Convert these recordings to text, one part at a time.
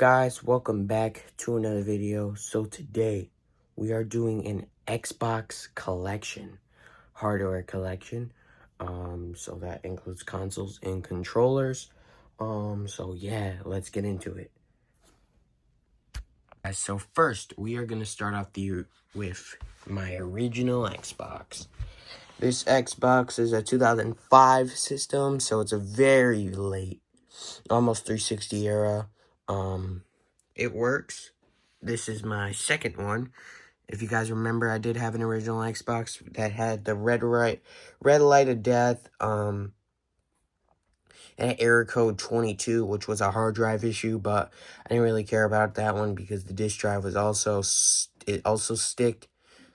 guys? Welcome back to another video. So today we are doing an Xbox collection, hardware collection. So that includes consoles and controllers. So yeah, let's get into it. So first we are gonna start off with my original Xbox. This Xbox is a 2005 system, so it's a very late, almost 360 era. It works. This is my second one. If you guys remember, I did have an original Xbox that had the red light of death, and error code 22, which was a hard drive issue, but I didn't really care about that one because the disk drive was it also sticked.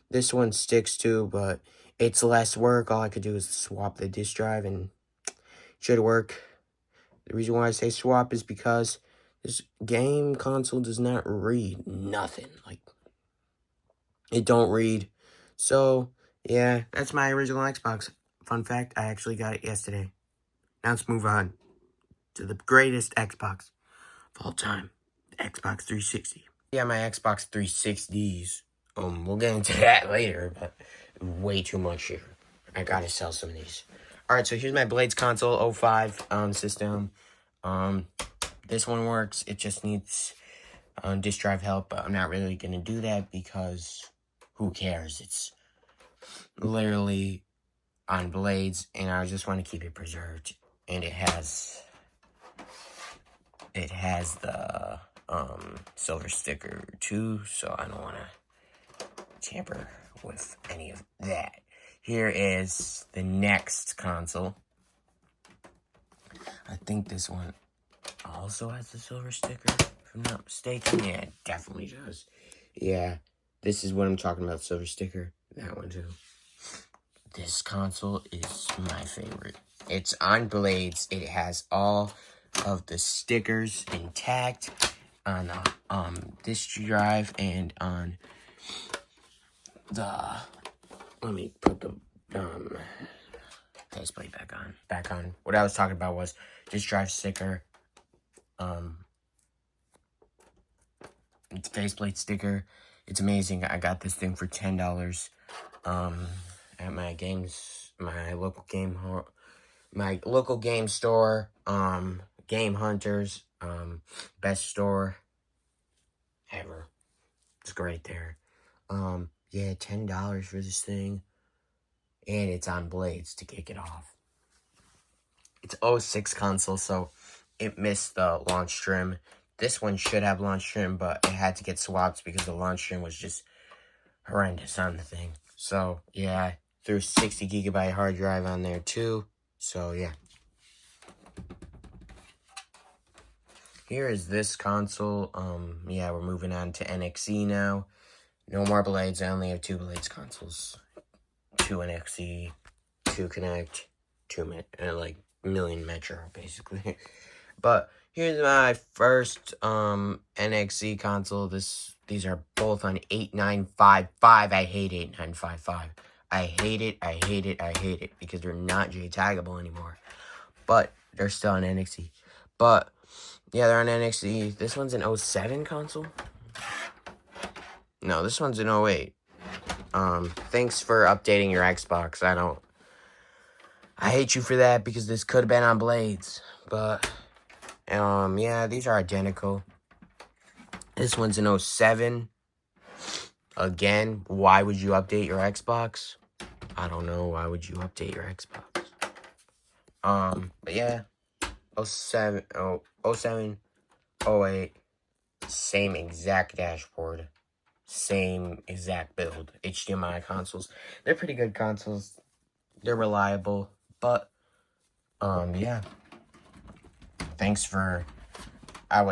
This one sticks too, but it's less work. All I could do is swap the disk drive and it should work. The reason why I say swap is because this game console does not read nothing. Like, it don't read. So, yeah, that's my original Xbox. Fun fact, I actually got it yesterday. Now let's move on to the greatest Xbox of all time, the Xbox 360. Yeah, my Xbox 360s. We'll get into that later, but way too much here. I gotta sell some of these. Alright, so here's my Blades console 05 system. This one works. It just needs disk drive help, but I'm not really gonna do that because who cares? It's literally on Blades, and I just want to keep it preserved. And it has the silver sticker too, so I don't want to tamper with any of that. Here is the next console. I think this one also has the silver sticker, if I'm not mistaken. Yeah, it definitely does. Yeah, this is what I'm talking about, silver sticker. That one too. This console is my favorite. It's on Blades. It has all of the stickers intact on the disk drive and on the, let me put the faceplate back on. What I was talking about was disk drive sticker, it's faceplate sticker. It's amazing. I got this thing for $10 at my local game store, Game Hunters, best store ever. It's great there. Yeah, $10 for this thing, and it's on Blades to kick it off. It's 06 console, so it missed the launch trim. This one should have launch trim, but it had to get swapped because the launch trim was just horrendous on the thing. So, yeah, I threw 60 gigabyte hard drive on there too. So, yeah. Here is this console. Yeah, we're moving on to NXE now. No more Blades. I only have 2 Blades consoles. 2 NXE, 2 Kinect, 2 million Metro, basically. But here's my first NXE console. These are both on 8955. I hate 8955. I hate it because they're not JTAGable anymore. But they're still on NXE. But yeah, they're on NXE. This one's an 07 console. No, this one's an 08. Thanks for updating your Xbox. I hate you for that because this could have been on Blades. But yeah, these are identical. This one's an 07. Again, why would you update your Xbox? I don't know. Why would you update your Xbox? But yeah, 07, 08, same exact dashboard, same exact build, HDMI consoles. They're pretty good consoles. They're reliable, but, yeah. Thanks for not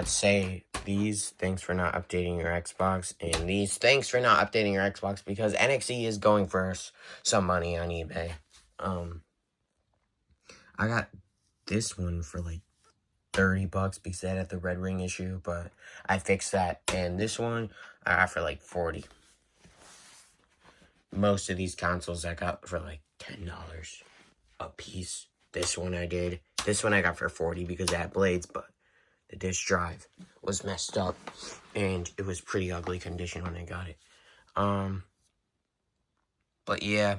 updating your Xbox, and these, thanks for not updating your Xbox, because NXE is going for some money on eBay. I got this one for like $30 because I had the red ring issue, but I fixed that, and this one I got for like $40. Most of these consoles I got for like $10 a piece. This one I got for $40 because I had Blades, but the disk drive was messed up, and it was pretty ugly condition when I got it. But yeah,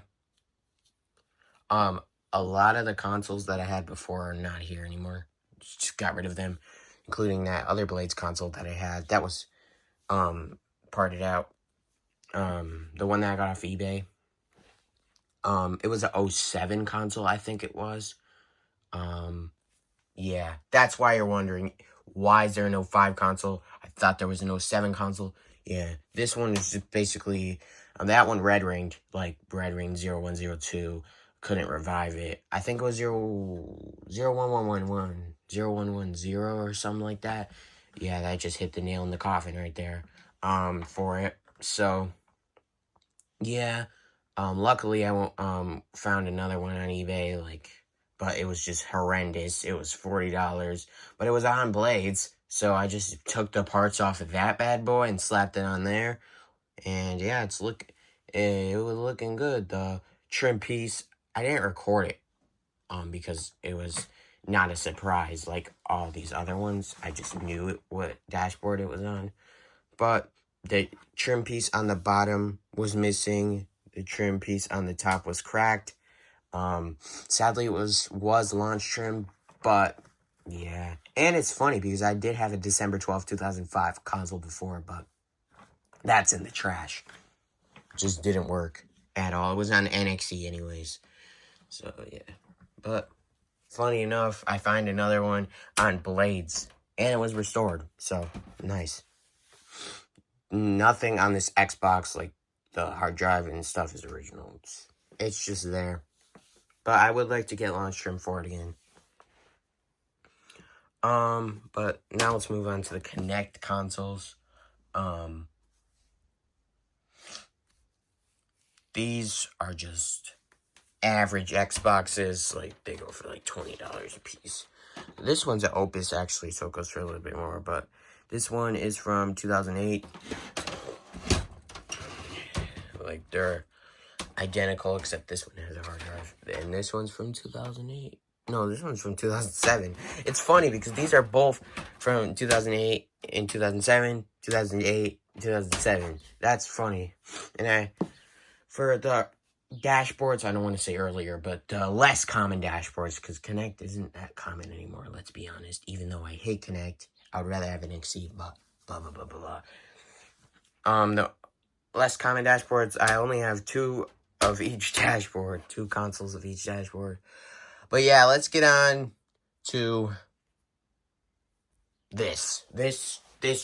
a lot of the consoles that I had before are not here anymore. Just got rid of them, including that other Blades console that I had. That was, parted out. The one that I got off eBay. It was a 07 console, I think it was. Yeah, that's why you're wondering, why is there an 05 console? I thought there was an 07 console. Yeah, this one is just basically, that one red ringed, like red ring 0102. Couldn't revive it. I think it was 01111, 0110 or something like that. Yeah, that just hit the nail in the coffin right there, for it. So, yeah, luckily I found another one on eBay, like, but it was just horrendous. It was $40, but it was on Blades, so I just took the parts off of that bad boy and slapped it on there, and yeah, it was looking good. The trim piece, I didn't record it, because it was not a surprise like all these other ones. I just knew what dashboard it was on, but the trim piece on the bottom was missing. The trim piece on the top was cracked. Sadly, it was launch trim, but yeah. And it's funny because I did have a December 12th, 2005 console before, but that's in the trash. Just didn't work at all. It was on NXE anyways. So, yeah. But, funny enough, I find another one on Blades, and it was restored. So, nice. Nothing on this Xbox, like the hard drive and stuff, is original. It's just there. But I would like to get launch trim for it again. But now let's move on to the Kinect consoles. These are just average Xboxes. Like, they go for like $20 a piece. This one's an Opus, actually, so it goes for a little bit more. But this one is from 2008. Like, they're identical, except this one has a hard drive. And this one's from 2008. No, this one's from 2007. It's funny because these are both from 2008 and 2007, 2008, 2007. That's funny. And for the dashboards, I don't want to say earlier, but less common dashboards, because Kinect isn't that common anymore, let's be honest. Even though I hate Kinect, I would rather have an XE, but blah, blah, blah, blah, blah. The less common dashboards, I only have two of each dashboard, two consoles of each dashboard. But yeah, let's get on to this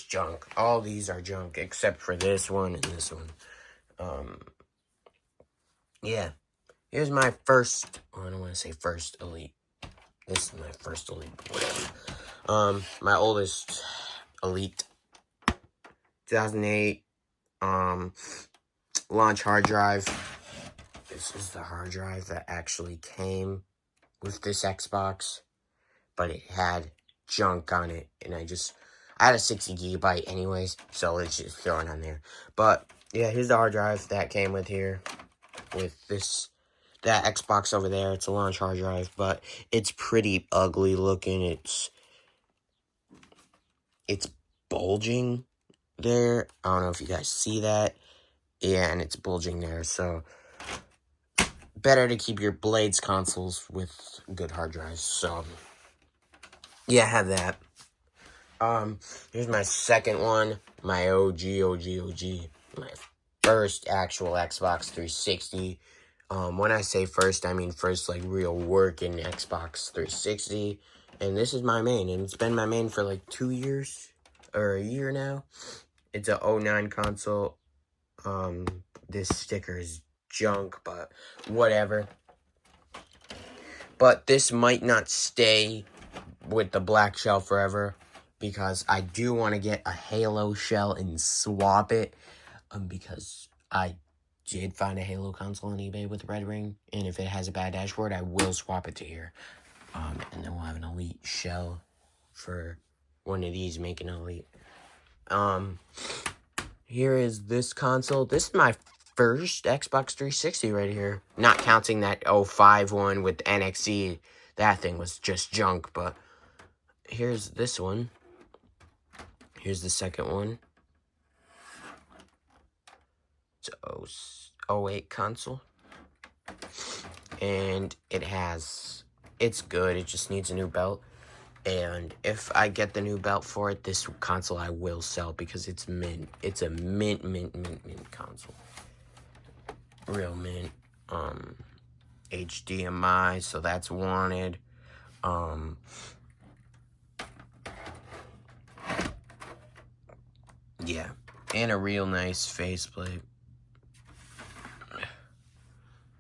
junk. All these are junk except for this one and this one. Yeah, here's my first, I don't want to say first Elite. This is my first Elite, whatever. My oldest Elite, 2008, launch hard drive. This is the hard drive that actually came with this Xbox, but it had junk on it, and I had a 60 gigabyte anyways, so let's just throw it on there. But yeah, here's the hard drive that came with here, with that Xbox over there. It's a launch hard drive, but it's pretty ugly looking. It's bulging there. I don't know if you guys see that. Yeah, and it's bulging there, so better to keep your Blades consoles with good hard drives. So yeah, I have that. Here's my second one, my OG, my first actual Xbox 360. When I say first, I mean first, like, real working Xbox 360. And this is my main, and it's been my main for like 2 years, or a year now. It's a 09 console. This sticker is junk, but whatever. But this might not stay with the black shell forever, because I do want to get a Halo shell and swap it, because I did find a Halo console on eBay with red ring, and if it has a bad dashboard, I will swap it to here. And then we'll have an Elite shell for one of these, make an Elite. Here is this console. This is my first Xbox 360 right here. Not counting that 05 one with NXE. That thing was just junk, but here's this one. Here's the second one. It's a 08 console. And it's good. It just needs a new belt. And if I get the new belt for it, this console I will sell because it's mint. It's a mint console. Real mint. HDMI, so that's wanted. Yeah. And a real nice faceplate.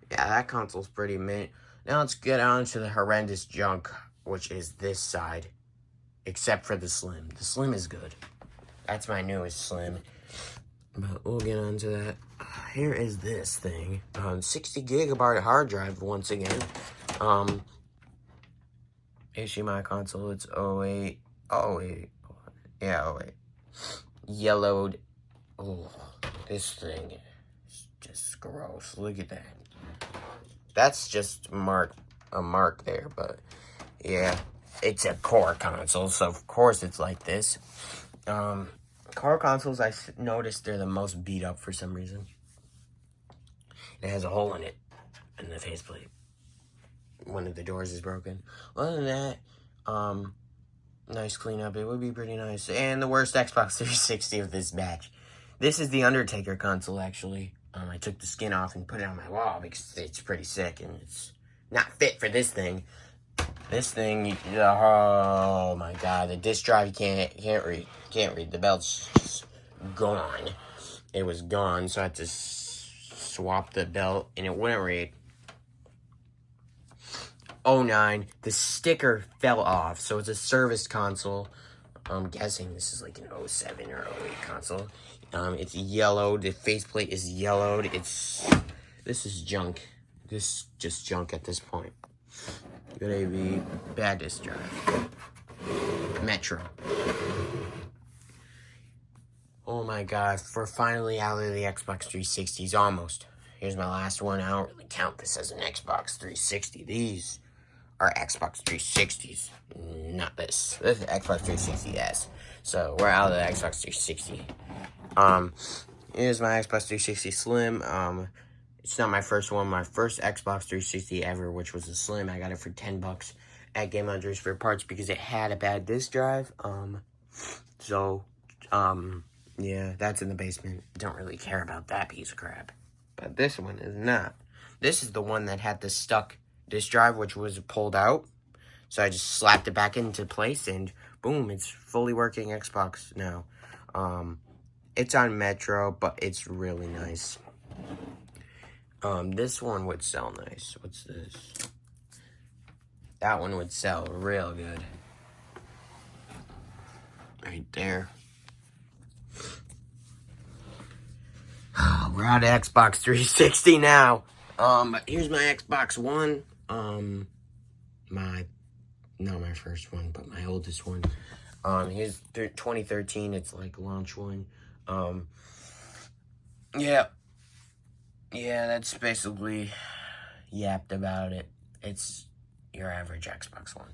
Yeah, that console's pretty mint. Now let's get on to the horrendous junk, which is this side. Except for the Slim. The Slim is good. That's my newest Slim. But we'll get on to that. Here is this thing. 60 gigabyte hard drive once again. HDMI console, it's 08. Oh, wait. Yeah, 08. Yellowed. Oh, this thing is just gross. Look at that. That's just a mark there, but yeah, it's a Core console, so of course it's like this. Core consoles, I noticed they're the most beat up for some reason. It has a hole in it, in the faceplate. One of the doors is broken. Other than that, nice cleanup. It would be pretty nice. And the worst Xbox 360 of this batch. This is the Undertaker console, actually. I took the skin off and put it on my wall because it's pretty sick and it's not fit for this thing. This thing, oh my god, the disk drive you can't read. The belt's just gone. It was gone, so I had to swap the belt and it wouldn't read. 09, the sticker fell off, so it's a service console. I'm guessing this is like an 07 or 08 console. It's yellowed. The faceplate is yellowed. This is junk. This is just junk at this point. Good AV, bad disk drive. Metro. Oh my god, we're finally out of the Xbox 360s, almost. Here's my last one. I don't really count this as an Xbox 360. These are Xbox 360s, not this. This is Xbox 360S. So we're out of the Xbox 360. Here's my Xbox 360 Slim. It's not my first one. My first Xbox 360 ever, which was a Slim. I got it for $10 at Game Hunters for parts because it had a bad disk drive. Yeah, that's in the basement. Don't really care about that piece of crap. But this one is not. This is the one that had the stuck disk drive, which was pulled out. So I just slapped it back into place and boom, it's fully working Xbox now. It's on Metro, but it's really nice. This one would sell nice. What's this? That one would sell real good. Right there. We're out of Xbox 360 now. Here's my Xbox One. Not my first one, but my oldest one. Here's 2013. It's like launch one. Yeah, that's basically yapped about it. It's your average Xbox One.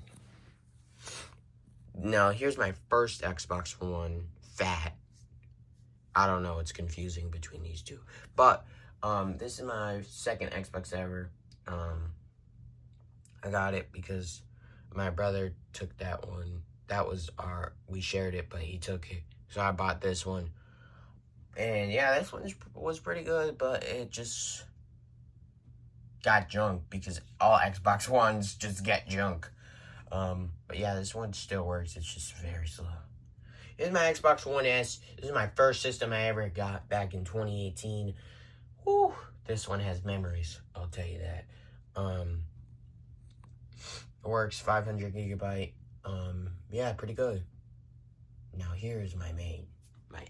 Now, here's my first Xbox One, fat. I don't know, it's confusing between these two. But, this is my second Xbox ever. I got it because my brother took that one. We shared it, but he took it. So I bought this one. And yeah, this one was pretty good, but it just got junk because all Xbox Ones just get junk. But yeah, this one still works. It's just very slow. Here's my Xbox One S. This is my first system I ever got back in 2018. Whew, this one has memories, I'll tell you that. It works 500 gigabyte. Yeah, pretty good. Now here's my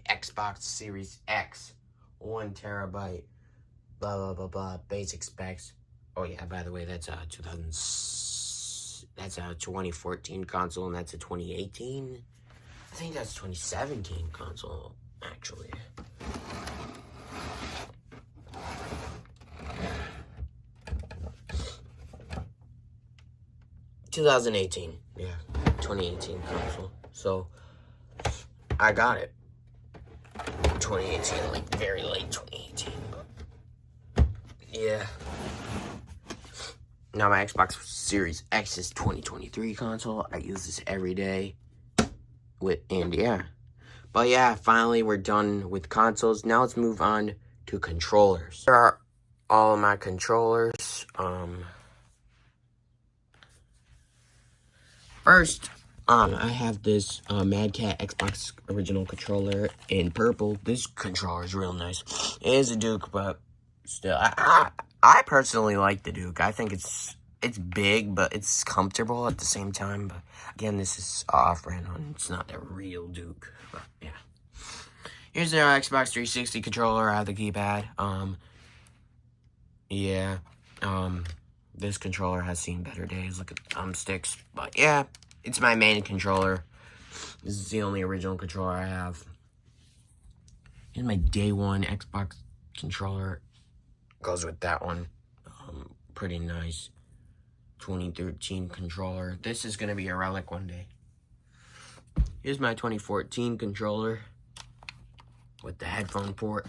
Xbox Series X, 1 terabyte, blah, blah, blah, blah, basic specs. Oh yeah, by the way, that's a 2014 console, and that's a 2018. I think that's 2017 console, actually. ...2018, yeah, 2018 console. So, I got it 2018, like very late 2018. Yeah. Now my Xbox Series X is 2023 console. I use this every day. Yeah. But yeah, finally we're done with consoles. Now let's move on to controllers. Here are all of my controllers. First, I have this Mad Cat Xbox original controller in purple. This controller is real nice. It is a Duke, but still, I personally like the Duke. I think it's big, but it's comfortable at the same time. But again, this is off-brand one. It's not a real Duke. But yeah. Here's the Xbox 360 controller. I have the keypad. Yeah. This controller has seen better days. Look at the thumbsticks. But yeah, it's my main controller. This is the only original controller I have. Here's my day one Xbox controller. Goes with that one. Pretty nice. 2013 controller. This is going to be a relic one day. Here's my 2014 controller. With the headphone port.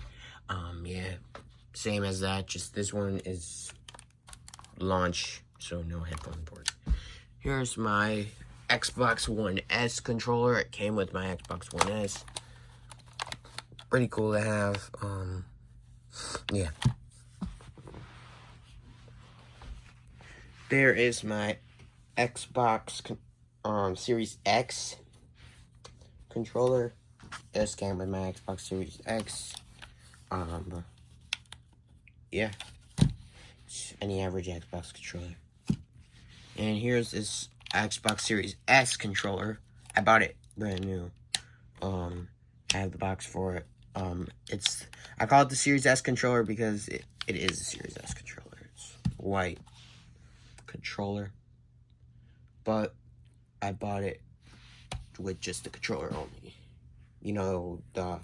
Yeah. Same as that. Just this one is launch, so no headphone port. Here's my Xbox One S controller. It came with my Xbox One S. Pretty cool to have. Yeah. There is my Xbox Series X controller. This came with my Xbox Series X. Yeah. Any average Xbox controller. And here's this Xbox Series S controller. I bought it brand new. I have the box for it. I call it the Series S controller because it is a Series S controller. It's white controller. But I bought it with just the controller only. You know, the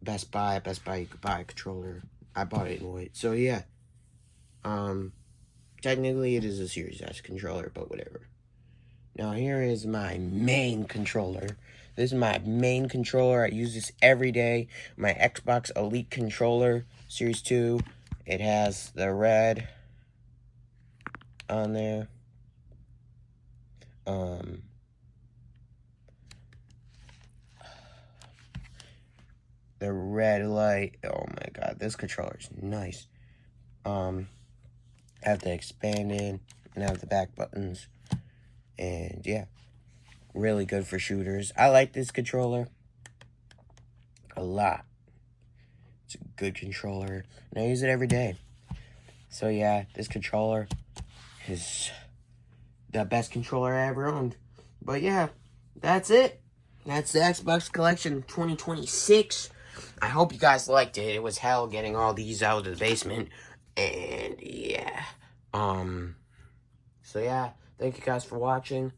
Best Buy you could buy a controller. I bought it in white. So yeah. Technically it is a Series S controller, but whatever. Now here is my main controller. This is my main controller. I use this every day. My Xbox Elite controller, Series 2. It has the red on there. The red light. Oh my god, this controller is nice. Have the expanded and have the back buttons. And yeah, really good for shooters. I like this controller a lot. It's a good controller, and I use it every day. So yeah, this controller is the best controller I ever owned. But yeah, that's it. That's the Xbox Collection 2026. I hope you guys liked it. It was hell getting all these out of the basement. And yeah. So yeah, thank you guys for watching.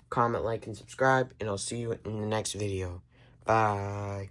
Comment, like, and subscribe, and I'll see you in the next video. Bye.